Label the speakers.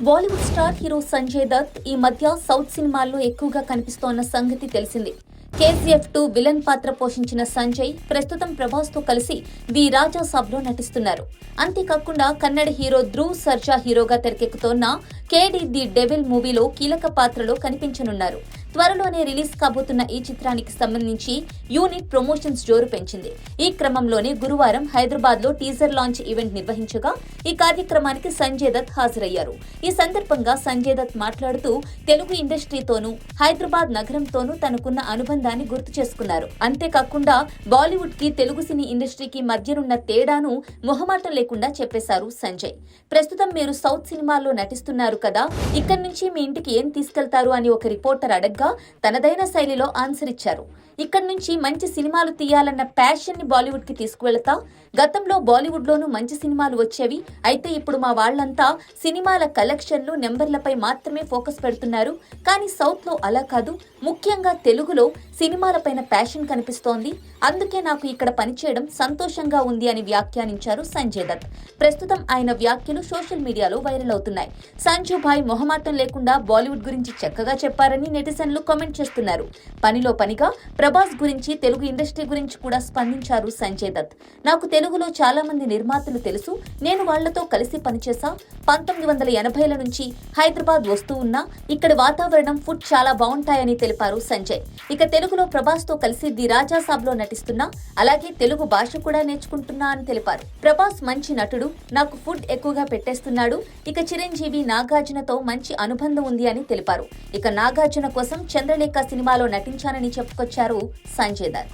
Speaker 1: Bollywood star hero Sanjay Dutt ఈ మధ్య south సినిమాల్లో ఎక్కువగా కనిపిస్తోన్న సంగతి తెలిసిందే. KGF 2 విలన్ పాత్ర పోషించిన సంజయ్ ప్రస్తుతం ప్రభాస్ తో కలిసి ది రాజా సాబ్లో నటిస్తున్నారు. అంతేకాకుండా కన్నడ హీరో ధ్రువ్ సర్జా హీరోగా తెరకెక్కుతోన్న KD ది డెవిల్ మూవీలో కీలక పాత్రలో కనిపించనున్నారు. త్వరలోనే రిలీజ్ కాబోతున్న ఈ చిత్రానికి సంబంధించి యూనిట్ ప్రమోషన్స్ జోరు పెంచింది. ఈ క్రమంలోనే గురువారం హైదరాబాద్ లో టీజర్ లాంచ్ ఈవెంట్ నిర్వహించగా ఈ కార్యక్రమానికి సంజయ్ దత్ హాజరయ్యారు. ఈ సందర్భంగా సంజయ్ దత్ మాట్లాడుతూ తెలుగు ఇండస్ట్రీతోనూ హైదరాబాద్ నగరంతోనూ తనకున్న అనుబంధాన్ని గుర్తు చేసుకున్నారు. అంతేకాకుండా బాలీవుడ్ కి తెలుగు సినీ ఇండస్ట్రీకి మధ్యనున్న తేడాను మొహమాటం లేకుండా చెప్పేశారు సంజయ్. ప్రస్తుతం మీరు సౌత్ సినిమాల్లో నటిస్తున్నారు కదా, ఇక్కడి నుంచి మీ ఇంటికి ఏం తీసుకెళ్తారు అని ఒక రిపోర్టర్ అడగ్గా తనదైన శైలిలో ఆన్సర్ ఇచ్చారు. ఇక్కడి నుంచి మంచి సినిమాలు తీయాలన్న ప్యాషన్ ని బాలీవుడ్ కి తీసుకువెళతా. గతంలో బాలీవుడ్ లోనూ మంచి సినిమాలు వచ్చేవి. అయితే ఇప్పుడు మా వాళ్లంతా సినిమాల కలెక్షన్లు, నెంబర్లపై మాత్రమే ఫోకస్ పెడుతున్నారు. కానీ సౌత్ లో అలా కాదు. ముఖ్యంగా తెలుగులో సినిమాలపైన ప్యాషన్ కనిపిస్తోంది. అందుకే నాకు ఇక్కడ పనిచేయడం సంతోషంగా ఉంది అని వ్యాఖ్యానించారు సంజయ్ దత్. ప్రస్తుతం ఆయన వ్యాఖ్యలు సోషల్ మీడియాలో వైరల్ అవుతున్నాయి. సంజు భాయ్ మొహమాటం లేకుండా బాలీవుడ్ గురించి చక్కగా చెప్పారని నెటిజన్లు కామెంట్ చేస్తున్నారు. పనిలో పనిగా ప్రభాస్ గురించి, తెలుగు ఇండస్ట్రీ గురించి కూడా స్పందించారు సంజయ్ దత్. నాకు తెలుగులో చాలా మంది నిర్మాతలు తెలుసు. నేను వాళ్లతో కలిసి పనిచేసా. 1980ల నుంచి హైదరాబాద్ వస్తూ ఉన్నా. ఇక్కడ వాతావరణం, ఫుడ్ చాలా బాగుంటాయని తెలిపారు సంజయ్. ఇక తెలుగులో ప్రభాస్ తో కలిసి ది రాజా సాబ్లో నటిస్తున్నా. అలాగే తెలుగు భాష కూడా నేర్చుకుంటున్నా అని తెలిపారు. ప్రభాస్ మంచి నటుడు. నాకు ఫుడ్ ఎక్కువగా పెట్టేస్తున్నాడు. ఇక చిరంజీవి, నాగార్జునతో మంచి అనుబంధం ఉంది అని తెలిపారు. ఇక నాగార్జున కోసం చంద్రలేఖ సినిమాలో నటించానని చెప్పుకొచ్చారు సంజయ్ దత్.